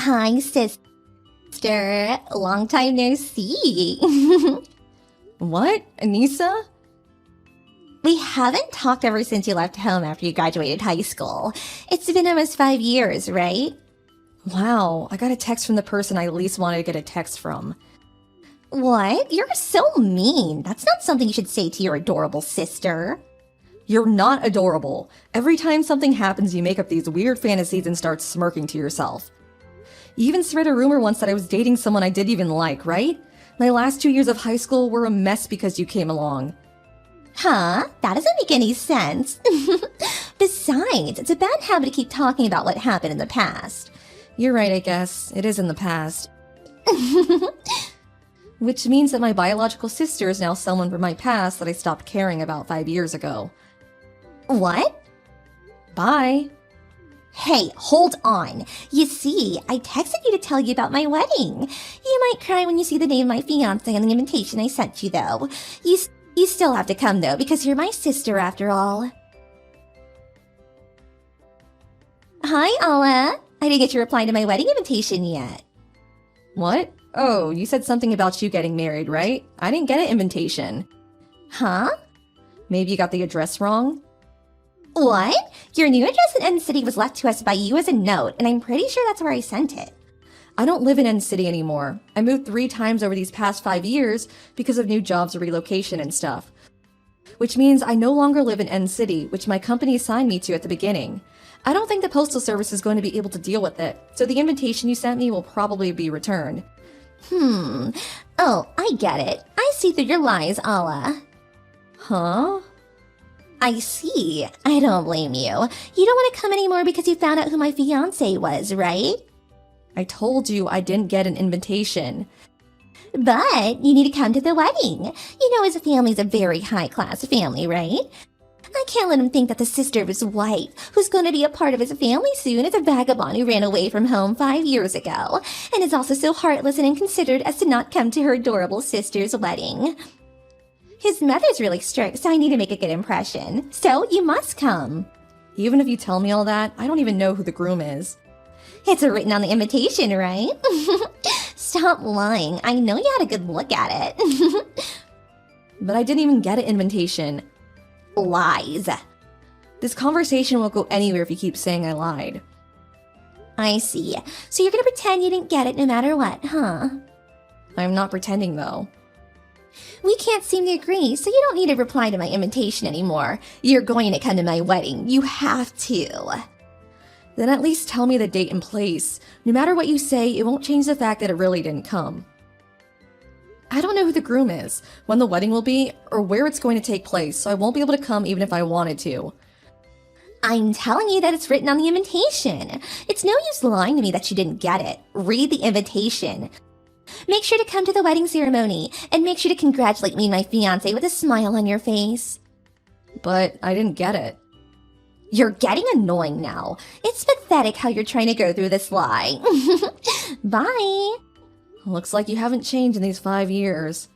Hi, sister. Long time no see. What? Anissa? We haven't talked ever since you left home after you graduated high school. It's been almost 5 years, right? Wow, I got a text from the person I least wanted to get a text from. What? You're so mean. That's not something you should say to your adorable sister. You're not adorable. Every time something happens, you make up these weird fantasies and start smirking to yourself. You even spread a rumor once that I was dating someone I didn't even like, right? My last 2 years of high school were a mess because you came along. Huh? That doesn't make any sense. Besides, it's a bad habit to keep talking about what happened in the past. You're right, I guess. It is in the past. Which means that my biological sister is now someone from my past that I stopped caring about 5 years ago. What? Bye. Hey, hold on. You see, I texted you to tell you about my wedding. You might cry when you see the name of my fiancé on the invitation I sent you, though. You still have to come, though, because you're my sister after all. Hi, Alla. I didn't get your reply to my wedding invitation yet. What? Oh, you said something about you getting married, right? I didn't get an invitation. Huh? Maybe you got the address wrong? What? Your new address in End City was left to us by you as a note, and I'm pretty sure that's where I sent it. I don't live in End City anymore. I moved 3 times over these past 5 years because of new jobs or relocation and stuff. Which means I no longer live in End City, which my company assigned me to at the beginning. I don't think the Postal Service is going to be able to deal with it, so the invitation you sent me will probably be returned. Oh, I get it. I see through your lies, Alla. Huh? I see. I don't blame you. You don't want to come anymore because you found out who my fiancé was, right? I told you I didn't get an invitation. But you need to come to the wedding. You know his family's a very high-class family, right? I can't let him think that the sister of his wife, who's going to be a part of his family soon, is a vagabond who ran away from home 5 years ago, and is also so heartless and inconsiderate as to not come to her adorable sister's wedding. His mother's really strict, so I need to make a good impression. So you must come. Even if you tell me all that, I don't even know who the groom is. It's written on the invitation, right? Stop lying. I know you had a good look at it. But I didn't even get an invitation. Lies. This conversation won't go anywhere if you keep saying I lied. I see. So you're gonna pretend you didn't get it no matter what, huh? I'm not pretending, though. We can't seem to agree, so you don't need to reply to my invitation anymore. You're going to come to my wedding. You have to. Then at least tell me the date and place. No matter what you say, it won't change the fact that it really didn't come. I don't know who the groom is, when the wedding will be, or where it's going to take place, so I won't be able to come even if I wanted to. I'm telling you that it's written on the invitation. It's no use lying to me that you didn't get it. Read the invitation. Make sure to come to the wedding ceremony, and make sure to congratulate me and my fiancé with a smile on your face. But I didn't get it. You're getting annoying now. It's pathetic how you're trying to go through this lie. Bye. Looks like you haven't changed in these 5 years.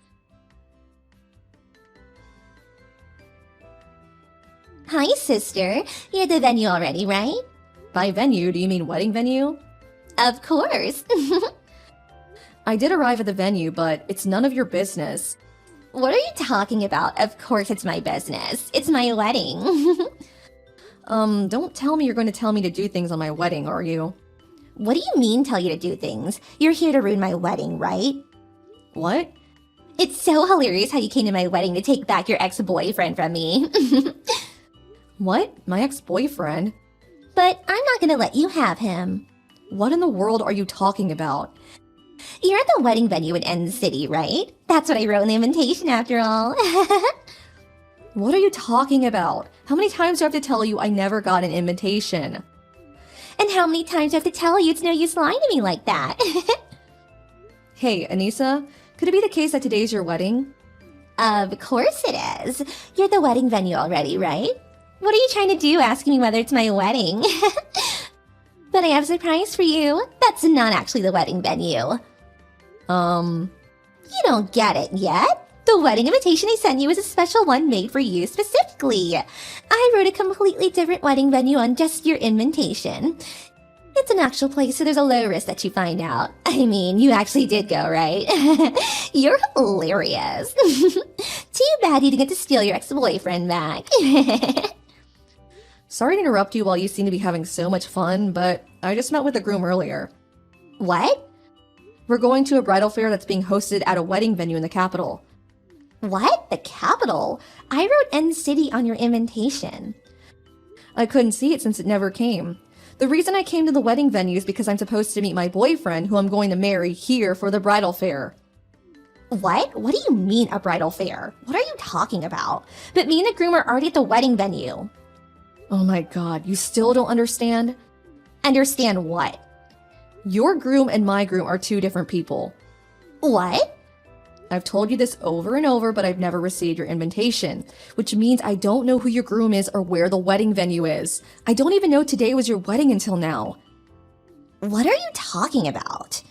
Hi, sister. You're at the venue already, right? By venue, do you mean wedding venue? Of course. I did arrive at the venue, but it's none of your business. What are you talking about? Of course it's my business. It's my wedding. Don't tell me you're going to tell me to do things on my wedding, are you? What do you mean tell you to do things? You're here to ruin my wedding, right? What? It's so hilarious how you came to my wedding to take back your ex-boyfriend from me. What? My ex-boyfriend? But I'm not gonna let you have him. What in the world are you talking about? You're at the wedding venue in End City, right? That's what I wrote in the invitation after all. What are you talking about? How many times do I have to tell you I never got an invitation? And how many times do I have to tell you it's no use lying to me like that? Hey, Anissa, could it be the case that today's your wedding? Of course it is. You're at the wedding venue already, right? What are you trying to do asking me whether it's my wedding? But I have a surprise for you. That's not actually the wedding venue. You don't get it yet? The wedding invitation I sent you is a special one made for you specifically. I wrote a completely different wedding venue on just your invitation. It's an actual place, so there's a low risk that you find out. I mean, you actually did go, right? You're hilarious. Too bad you didn't get to steal your ex-boyfriend back. Sorry to interrupt you while you seem to be having so much fun, but I just met with the groom earlier. What? We're going to a bridal fair that's being hosted at a wedding venue in the capital. What? The capital? I wrote End City on your invitation. I couldn't see it since it never came. The reason I came to the wedding venue is because I'm supposed to meet my boyfriend, who I'm going to marry, here for the bridal fair. What? What do you mean a bridal fair? What are you talking about? But me and the groom are already at the wedding venue. Oh my god, you still don't understand? Understand what? Your groom and my groom are two different people. What? I've told you this over and over, but I've never received your invitation, which means I don't know who your groom is or where the wedding venue is. I don't even know today was your wedding until now. What are you talking about?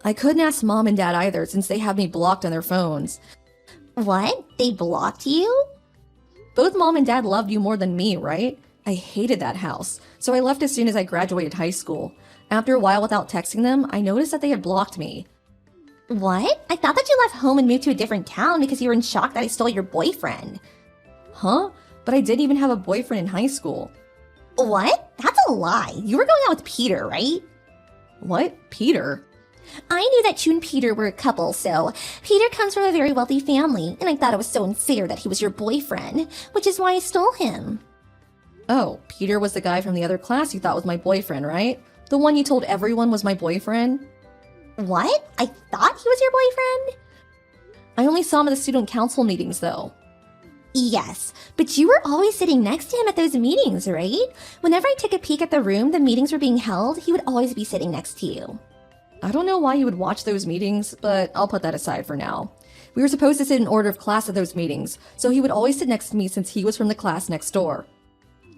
I couldn't ask mom and dad either since they have me blocked on their phones. What? They blocked you? Both mom and dad loved you more than me, right? I hated that house, so I left as soon as I graduated high school. After a while without texting them, I noticed that they had blocked me. What? I thought that you left home and moved to a different town because you were in shock that I stole your boyfriend. Huh? But I didn't even have a boyfriend in high school. What? That's a lie. You were going out with Peter, right? What? Peter? I knew that you and Peter were a couple, so Peter comes from a very wealthy family, and I thought it was so unfair that he was your boyfriend, which is why I stole him. Oh, Peter was the guy from the other class you thought was my boyfriend, right? The one you told everyone was my boyfriend? What? I thought he was your boyfriend? I only saw him at the student council meetings, though. Yes, but you were always sitting next to him at those meetings, right? Whenever I took a peek at the room the meetings were being held, he would always be sitting next to you. I don't know why you would watch those meetings, but I'll put that aside for now. We were supposed to sit in order of class at those meetings, so he would always sit next to me since he was from the class next door.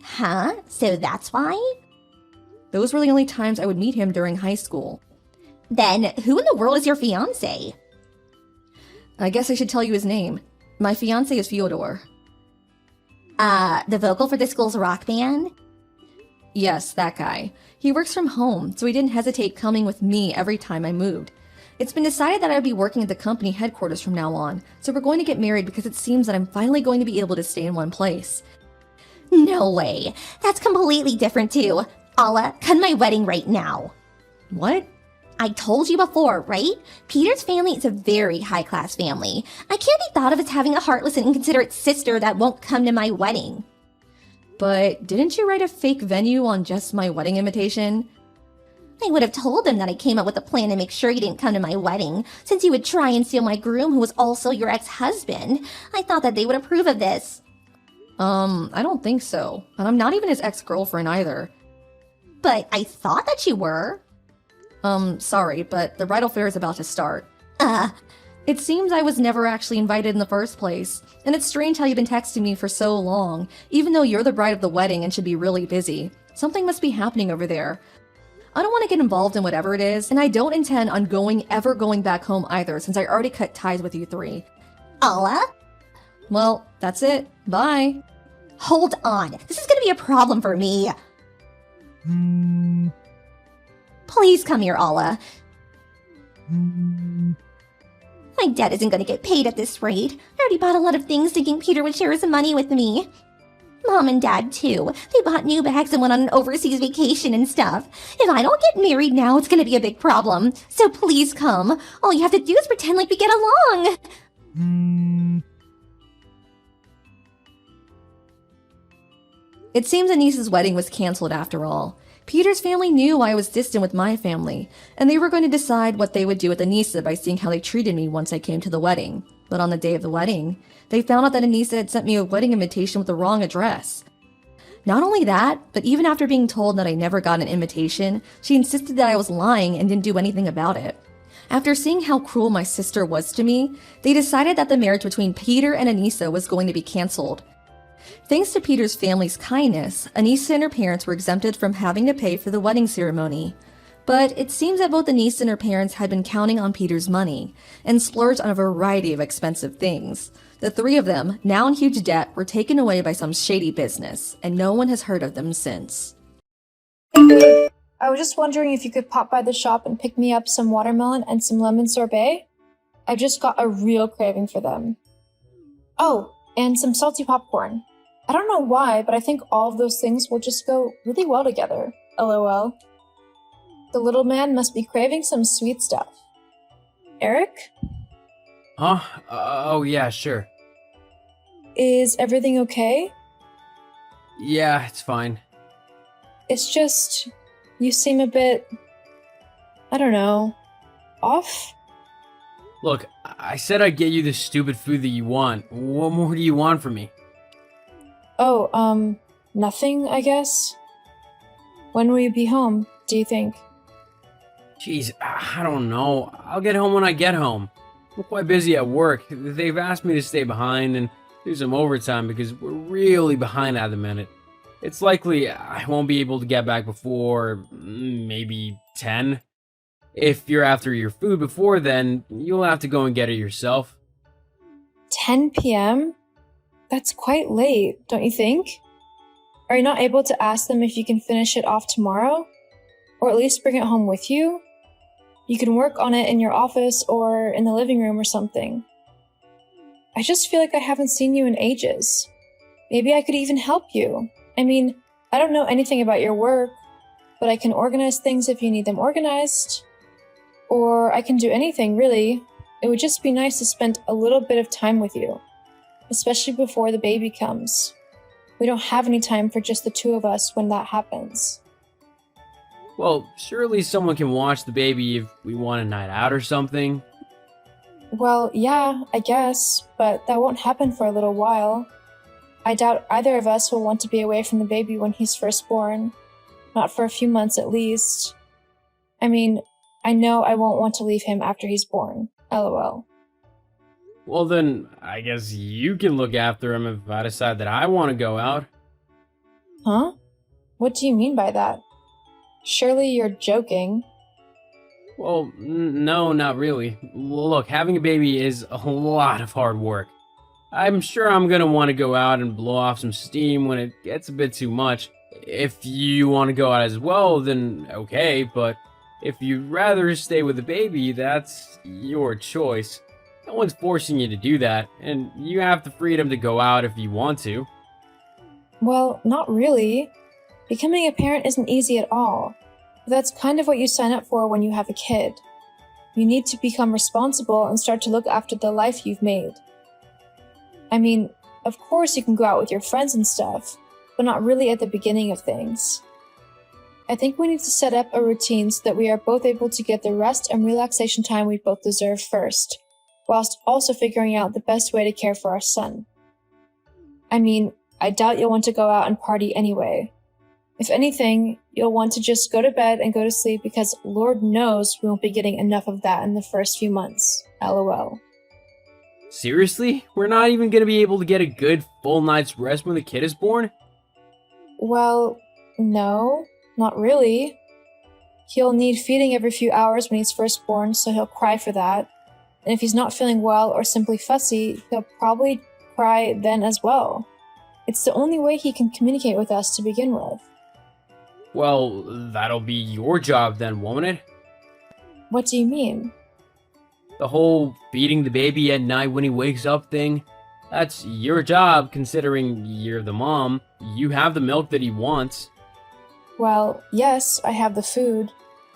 Huh? So that's why? Those were the only times I would meet him during high school. Then who in the world is your fiancé? I guess I should tell you his name. My fiancé is Fyodor. The vocal for the school's rock band? Yes, that guy. He works from home, so he didn't hesitate coming with me every time I moved. It's been decided that I'd be working at the company headquarters from now on, so we're going to get married because it seems that I'm finally going to be able to stay in one place. No way. That's completely different too. Allah, cut my wedding right now. What? I told you before, right? Peter's family is a very high-class family. I can't be thought of as having a heartless and inconsiderate sister that won't come to my wedding. But didn't you write a fake venue on just my wedding invitation? I would have told them that I came up with a plan to make sure you didn't come to my wedding, since you would try and steal my groom who was also your ex-husband. I thought that they would approve of this. I don't think so. And I'm not even his ex-girlfriend either. But I thought that you were. Sorry, but the bridal fair is about to start. Uh, It seems I was never actually invited in the first place, and it's strange how you've been texting me for so long, even though you're the bride of the wedding and should be really busy. Something must be happening over there. I don't want to get involved in whatever it is, and I don't intend on ever going back home either, since I already cut ties with you three. Allah? Well, that's it. Bye. Hold on. This is gonna be a problem for me. Please come here, Allah. My dad isn't gonna get paid at this rate. I already bought a lot of things thinking Peter would share his money with me. Mom and Dad, too. They bought new bags and went on an overseas vacation and stuff. If I don't get married now, it's gonna be a big problem. So please come. All you have to do is pretend like we get along. It seems Anissa's wedding was canceled after all. Peter's family knew I was distant with my family, and they were going to decide what they would do with Anissa by seeing how they treated me once I came to the wedding. But on the day of the wedding, they found out that Anissa had sent me a wedding invitation with the wrong address. Not only that, but even after being told that I never got an invitation, she insisted that I was lying and didn't do anything about it. After seeing how cruel my sister was to me, they decided that the marriage between Peter and Anissa was going to be canceled. Thanks to Peter's family's kindness, Anissa and her parents were exempted from having to pay for the wedding ceremony. But it seems that both Anissa and her parents had been counting on Peter's money, and splurged on a variety of expensive things. The three of them, now in huge debt, were taken away by some shady business, and no one has heard of them since. I was just wondering if you could pop by the shop and pick me up some watermelon and some lemon sorbet. I just got a real craving for them. Oh, and some salty popcorn. I don't know why, but I think all of those things will just go really well together. LOL. The little man must be craving some sweet stuff. Eric? Huh? Oh, yeah, sure. Is everything okay? Yeah, it's fine. It's just, you seem a bit, I don't know, off? Look, I said I'd get you the stupid food that you want. What more do you want from me? Oh, nothing, I guess. When will you be home, do you think? Jeez, I don't know. I'll get home when I get home. We're quite busy at work. They've asked me to stay behind and do some overtime because we're really behind at the minute. It's likely I won't be able to get back before maybe 10. If you're after your food before then, you'll have to go and get it yourself. 10 p.m.? That's quite late, don't you think? Are you not able to ask them if you can finish it off tomorrow? Or at least bring it home with you? You can work on it in your office or in the living room or something. I just feel like I haven't seen you in ages. Maybe I could even help you. I mean, I don't know anything about your work, but I can organize things if you need them organized. Or I can do anything, really. It would just be nice to spend a little bit of time with you, especially before the baby comes. We don't have any time for just the two of us when that happens. Well, surely someone can watch the baby if we want a night out or something. Well, yeah, I guess, but that won't happen for a little while. I doubt either of us will want to be away from the baby when he's first born. Not for a few months at least. I mean, I know I won't want to leave him after he's born. LOL. Well then, I guess you can look after him if I decide that I want to go out. Huh? What do you mean by that? Surely you're joking. Well, no, not really. Look, having a baby is a lot of hard work. I'm sure I'm gonna want to go out and blow off some steam when it gets a bit too much. If you want to go out as well, then okay, but if you'd rather stay with the baby, that's your choice. No one's forcing you to do that, and you have the freedom to go out if you want to. Well, not really. Becoming a parent isn't easy at all. But that's kind of what you sign up for when you have a kid. You need to become responsible and start to look after the life you've made. I mean, of course you can go out with your friends and stuff, but not really at the beginning of things. I think we need to set up a routine so that we are both able to get the rest and relaxation time we both deserve first, whilst also figuring out the best way to care for our son. I mean, I doubt you'll want to go out and party anyway. If anything, you'll want to just go to bed and go to sleep because Lord knows we won't be getting enough of that in the first few months. LOL. Seriously? We're not even gonna be able to get a good full night's rest when the kid is born? Well, no, not really. He'll need feeding every few hours when he's first born, so he'll cry for that. And if he's not feeling well or simply fussy, he'll probably cry then as well. It's the only way he can communicate with us to begin with. Well, that'll be your job then, won't it? What do you mean? The whole feeding the baby at night when he wakes up thing. That's your job, considering you're the mom. You have the milk that he wants. Well, yes, I have the food,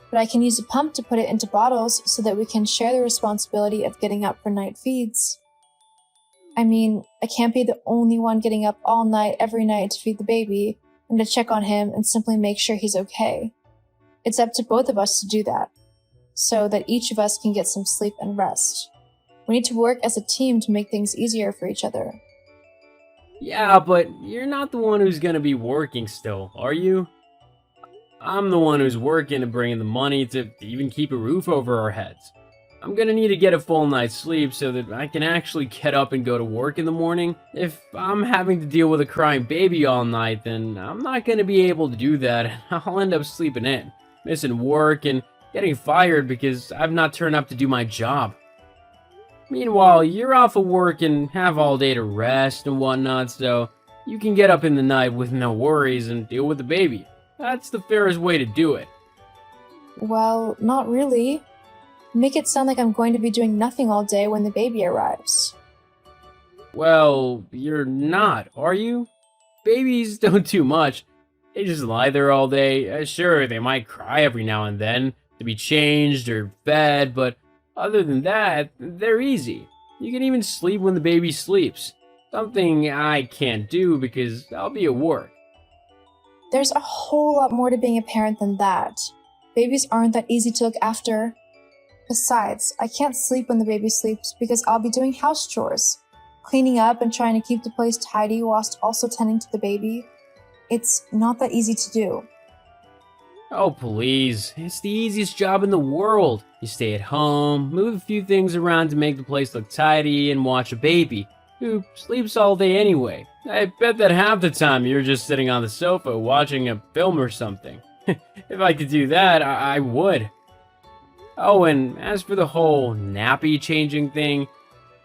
but I can use a pump to put it into bottles so that we can share the responsibility of getting up for night feeds. I mean, I can't be the only one getting up all night every night to feed the baby and to check on him and simply make sure he's okay. It's up to both of us to do that, so that each of us can get some sleep and rest. We need to work as a team to make things easier for each other. Yeah, but you're not the one who's gonna be working still, are you? I'm the one who's working and bringing the money to even keep a roof over our heads. I'm gonna need to get a full night's sleep so that I can actually get up and go to work in the morning. If I'm having to deal with a crying baby all night, then I'm not gonna be able to do that, and I'll end up sleeping in, missing work, and getting fired because I've not turned up to do my job. Meanwhile, you're off of work and have all day to rest and whatnot, so you can get up in the night with no worries and deal with the baby. That's the fairest way to do it. Well, not really. Make it sound like I'm going to be doing nothing all day when the baby arrives. Well, you're not, are you? Babies don't do much. They just lie there all day. Sure, they might cry every now and then to be changed or fed, but other than that, they're easy. You can even sleep when the baby sleeps. Something I can't do because I'll be at work. There's a whole lot more to being a parent than that. Babies aren't that easy to look after. Besides, I can't sleep when the baby sleeps because I'll be doing house chores, cleaning up and trying to keep the place tidy whilst also tending to the baby. It's not that easy to do. Oh, please. It's the easiest job in the world. You stay at home, move a few things around to make the place look tidy, and watch a baby, who sleeps all day anyway. I bet that half the time you're just sitting on the sofa watching a film or something. If I could do that, I would. Oh, and as for the whole nappy changing thing,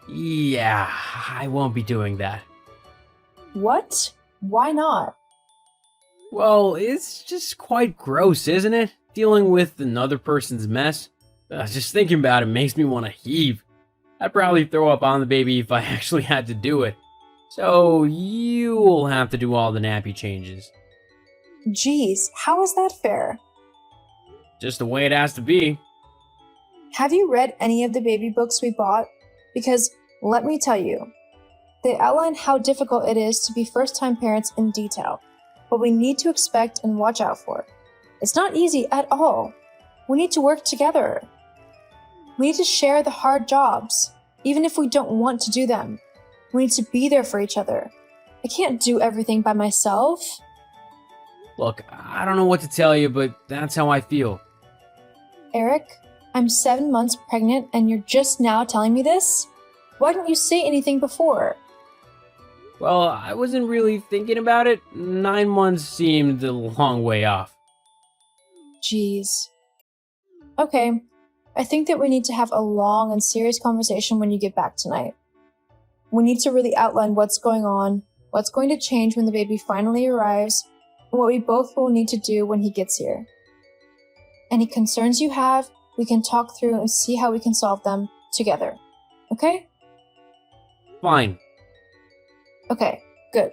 yeah, I won't be doing that. What? Why not? Well, it's just quite gross, isn't it? Dealing with another person's mess. Just thinking about it makes me want to heave. I'd probably throw up on the baby if I actually had to do it. So you'll have to do all the nappy changes. Geez, how is that fair? Just the way it has to be. Have you read any of the baby books we bought? Because, let me tell you, they outline how difficult it is to be first-time parents in detail, what we need to expect and watch out for. It's not easy at all. We need to work together. We need to share the hard jobs, even if we don't want to do them. We need to be there for each other. I can't do everything by myself. Look, I don't know what to tell you, but that's how I feel. Eric, I'm 7 months pregnant and you're just now telling me this? Why didn't you say anything before? Well, I wasn't really thinking about it. 9 months seemed a long way off. Jeez. Okay, I think that we need to have a long and serious conversation when you get back tonight. We need to really outline what's going on, what's going to change when the baby finally arrives, and what we both will need to do when he gets here. Any concerns you have, we can talk through and see how we can solve them together. Okay? Fine. Okay, good.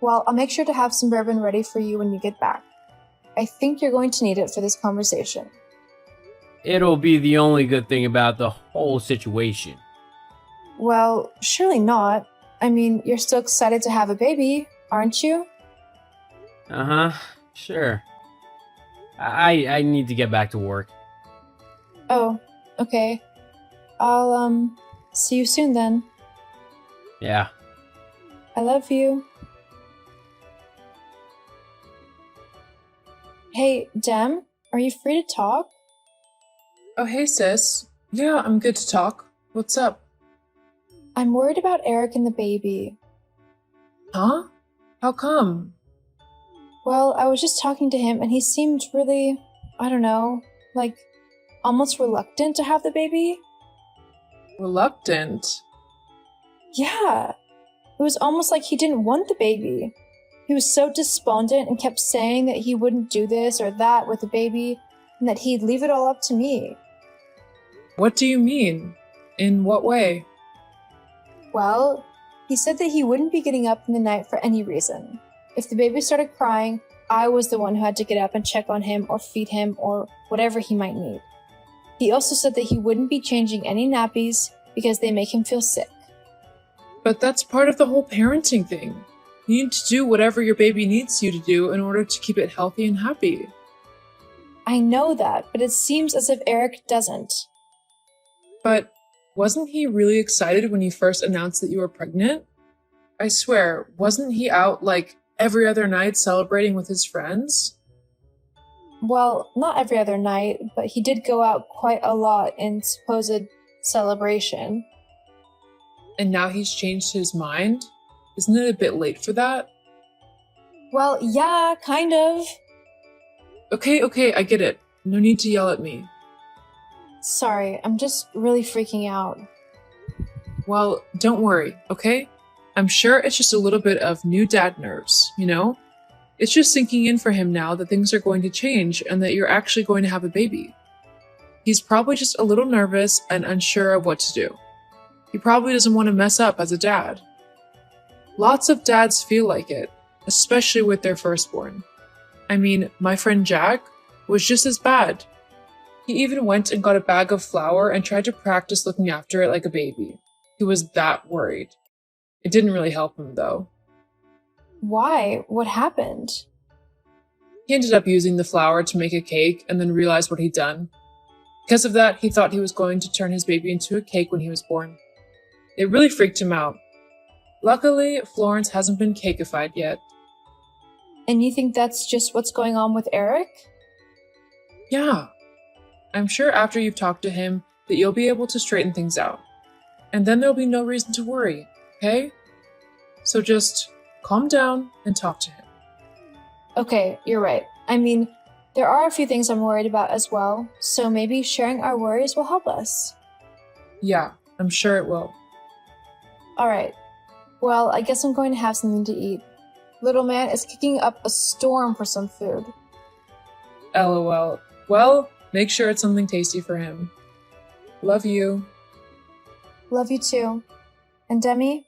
Well, I'll make sure to have some bourbon ready for you when you get back. I think you're going to need it for this conversation. It'll be the only good thing about the whole situation. Well, surely not. I mean, you're still excited to have a baby, aren't you? Uh-huh, sure. I need to get back to work. Oh, okay. I'll, see you soon then. Yeah. I love you. Hey, Dem, are you free to talk? Oh, hey, sis. Yeah, I'm good to talk. What's up? I'm worried about Eric and the baby. Huh? How come? Well, I was just talking to him and he seemed really, I don't know, like almost reluctant to have the baby. Reluctant? Yeah. It was almost like he didn't want the baby. He was so despondent and kept saying that he wouldn't do this or that with the baby and that he'd leave it all up to me. What do you mean? In what way? Well, he said that he wouldn't be getting up in the night for any reason. If the baby started crying, I was the one who had to get up and check on him or feed him or whatever he might need. He also said that he wouldn't be changing any nappies because they make him feel sick. But that's part of the whole parenting thing. You need to do whatever your baby needs you to do in order to keep it healthy and happy. I know that, but it seems as if Eric doesn't. But wasn't he really excited when you first announced that you were pregnant? I swear, wasn't he out like every other night celebrating with his friends? Well, not every other night, but he did go out quite a lot in supposed celebration. And now he's changed his mind? Isn't it a bit late for that? Well, yeah, kind of. Okay, I get it. No need to yell at me. Sorry, I'm just really freaking out. Well, don't worry, okay? I'm sure it's just a little bit of new dad nerves, you know? It's just sinking in for him now that things are going to change and that you're actually going to have a baby. He's probably just a little nervous and unsure of what to do. He probably doesn't want to mess up as a dad. Lots of dads feel like it, especially with their firstborn. I mean, my friend Jack was just as bad. He even went and got a bag of flour and tried to practice looking after it like a baby. He was that worried. It didn't really help him, though. Why? What happened? He ended up using the flour to make a cake and then realized what he'd done. Because of that, he thought he was going to turn his baby into a cake when he was born. It really freaked him out. Luckily, Florence hasn't been cakeified yet. And you think that's just what's going on with Eric? Yeah. I'm sure after you've talked to him that you'll be able to straighten things out. And then there'll be no reason to worry, okay? So just calm down and talk to him. Okay, you're right. I mean, there are a few things I'm worried about as well, so maybe sharing our worries will help us. Yeah, I'm sure it will. Alright. Well, I guess I'm going to have something to eat. Little man is kicking up a storm for some food. LOL. Well, make sure it's something tasty for him. Love you. Love you too. And Demi,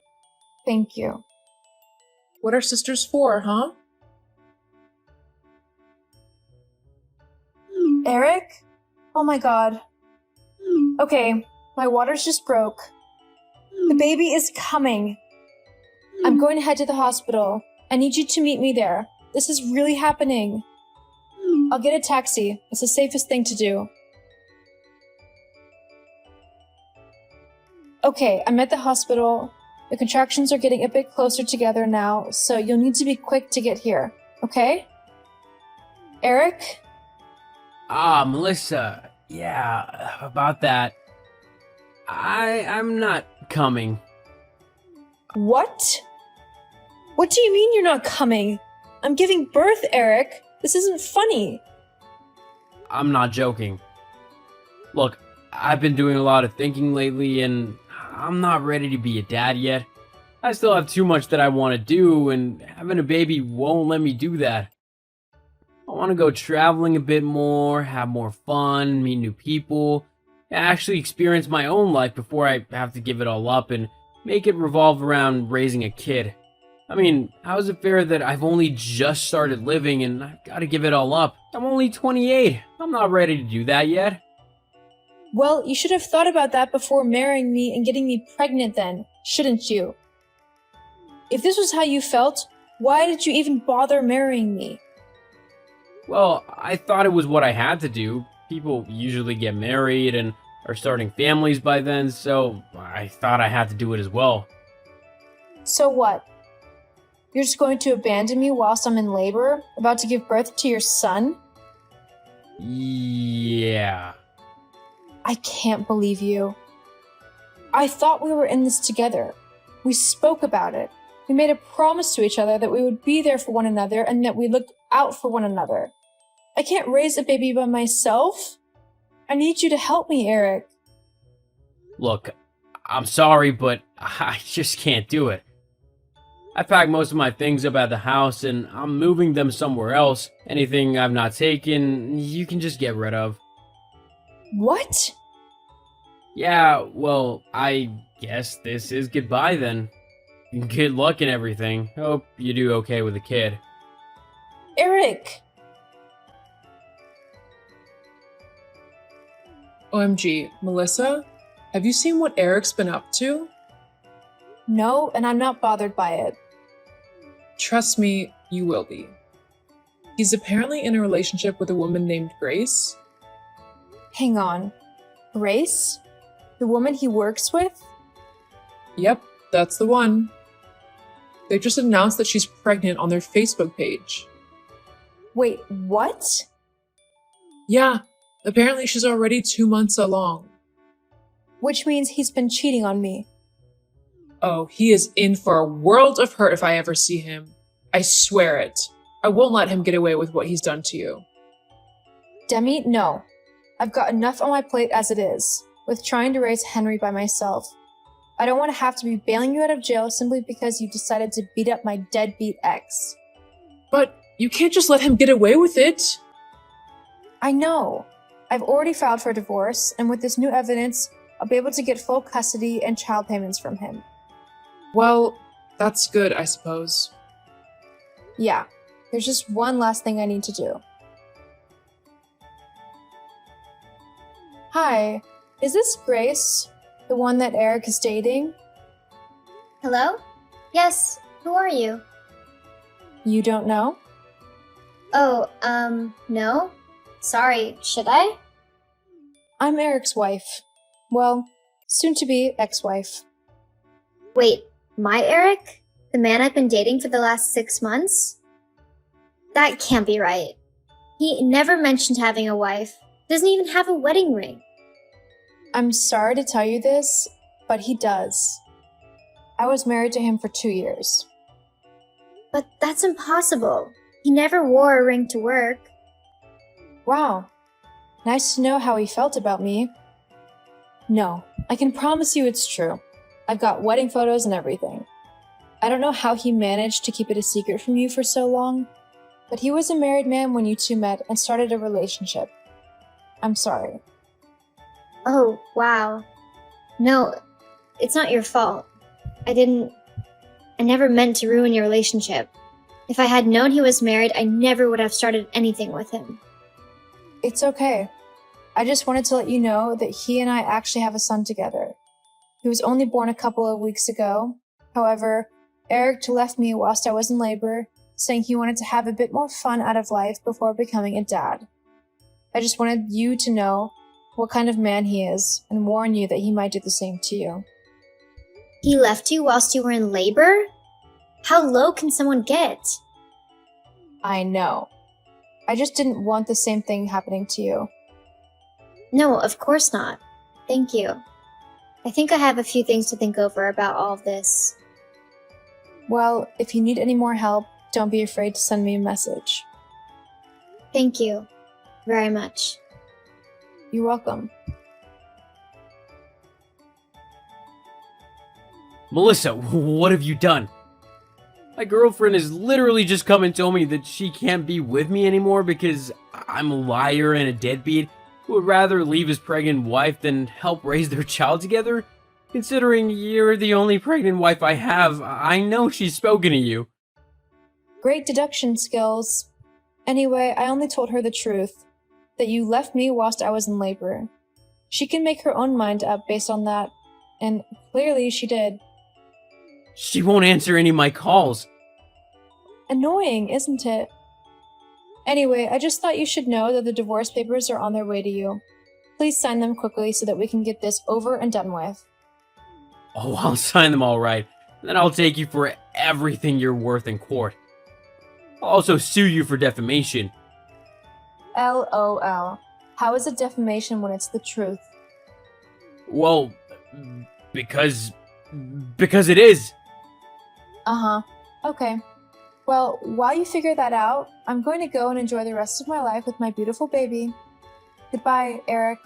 thank you. What are sisters for, huh? Eric? Oh my god. Okay, my water's just broke. The baby is coming. I'm going to head to the hospital. I need you to meet me there. This is really happening. I'll get a taxi. It's the safest thing to do. Okay, I'm at the hospital. The contractions are getting a bit closer together now, so you'll need to be quick to get here. Okay? Eric? Melissa. Yeah, about that. I'm not coming. What? What do you mean you're not coming? I'm giving birth, Eric. This isn't funny. I'm not joking. Look, I've been doing a lot of thinking lately, and I'm not ready to be a dad yet. I still have too much that I want to do, and having a baby won't let me do that. I want to go traveling a bit more, have more fun, meet new people, and actually experience my own life before I have to give it all up and make it revolve around raising a kid. I mean, how is it fair that I've only just started living and I've got to give it all up? I'm only 28. I'm not ready to do that yet. Well, you should have thought about that before marrying me and getting me pregnant then, shouldn't you? If this was how you felt, why did you even bother marrying me? Well, I thought it was what I had to do. People usually get married and are starting families by then, so I thought I had to do it as well. So what? You're just going to abandon me whilst I'm in labor, about to give birth to your son? Yeah. I can't believe you. I thought we were in this together. We spoke about it. We made a promise to each other that we would be there for one another and that we'd look out for one another. I can't raise a baby by myself. I need you to help me, Eric. Look, I'm sorry, but I just can't do it. I packed most of my things up at the house and I'm moving them somewhere else. Anything I've not taken, you can just get rid of. What? Yeah, well, I guess this is goodbye then. Good luck and everything. Hope you do okay with the kid. Eric! OMG, Melissa? Have you seen what Eric's been up to? No, and I'm not bothered by it. Trust me, you will be. He's apparently in a relationship with a woman named Grace. Hang on. Grace? The woman he works with? Yep, that's the one. They just announced that she's pregnant on their Facebook page. Wait, what? Yeah, apparently she's already 2 months along. Which means he's been cheating on me. Oh, he is in for a world of hurt if I ever see him. I swear it. I won't let him get away with what he's done to you. Demi, no. I've got enough on my plate as it is, with trying to raise Henry by myself. I don't want to have to be bailing you out of jail simply because you decided to beat up my deadbeat ex. But You can't just let him get away with it. I know. I've already filed for divorce, and with this new evidence, I'll be able to get full custody and child payments from him. Well, that's good, I suppose. Yeah, there's just one last thing I need to do. Hi, is this Grace? The one that Eric is dating? Hello? Yes, who are you? You don't know? Oh, no? Sorry, should I? I'm Eric's wife. Well, soon to be ex-wife. Wait, my Eric? The man I've been dating for the last 6 months? That can't be right. He never mentioned having a wife. Doesn't even have a wedding ring. I'm sorry to tell you this, but he does. I was married to him for 2 years. But that's impossible. He never wore a ring to work. Wow. Nice to know how he felt about me. No, I can promise you it's true. I've got wedding photos and everything. I don't know how he managed to keep it a secret from you for so long, but he was a married man when you two met and started a relationship. I'm sorry. Oh, wow. No, it's not your fault. I never meant to ruin your relationship. If I had known he was married, I never would have started anything with him. It's okay. I just wanted to let you know that he and I actually have a son together. He was only born a couple of weeks ago. However, Eric left me whilst I was in labor, saying he wanted to have a bit more fun out of life before becoming a dad. I just wanted you to know what kind of man he is and warn you that he might do the same to you. He left you whilst you were in labor? How low can someone get? I know. I just didn't want the same thing happening to you. No, of course not. Thank you. I think I have a few things to think over about all of this. Well, if you need any more help, don't be afraid to send me a message. Thank you very much. You're welcome. Melissa, what have you done? My girlfriend has literally just come and told me that she can't be with me anymore because I'm a liar and a deadbeat who would rather leave his pregnant wife than help raise their child together. Considering you're the only pregnant wife I have, I know she's spoken to you. Great deduction skills. Anyway, I only told her the truth, that you left me whilst I was in labor. She can make her own mind up based on that, and clearly she did. She won't answer any of my calls. Annoying, isn't it? Anyway, I just thought you should know that the divorce papers are on their way to you. Please sign them quickly so that we can get this over and done with. Oh, I'll sign them all right. Then I'll take you for everything you're worth in court. I'll also sue you for defamation. LOL. How is it defamation when it's the truth? Well, because it is. Uh-huh. Okay. Well, while you figure that out, I'm going to go and enjoy the rest of my life with my beautiful baby. Goodbye, Eric.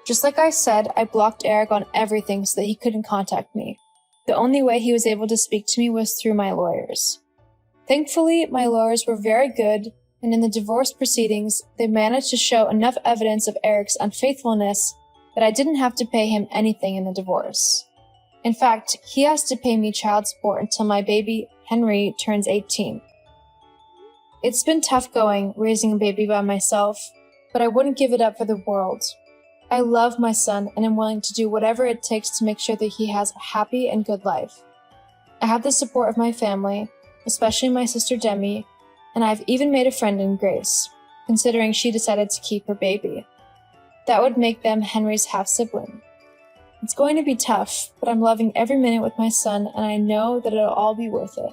Just like I said, I blocked Eric on everything so that he couldn't contact me. The only way he was able to speak to me was through my lawyers. Thankfully, my lawyers were very good, and in the divorce proceedings, they managed to show enough evidence of Eric's unfaithfulness that I didn't have to pay him anything in the divorce. In fact, he has to pay me child support until my baby, Henry, turns 18. It's been tough going, raising a baby by myself, but I wouldn't give it up for the world. I love my son and am willing to do whatever it takes to make sure that he has a happy and good life. I have the support of my family, especially my sister Demi, and I've even made a friend in Grace, considering she decided to keep her baby. That would make them Henry's half-sibling. It's going to be tough, but I'm loving every minute with my son, and I know that it'll all be worth it.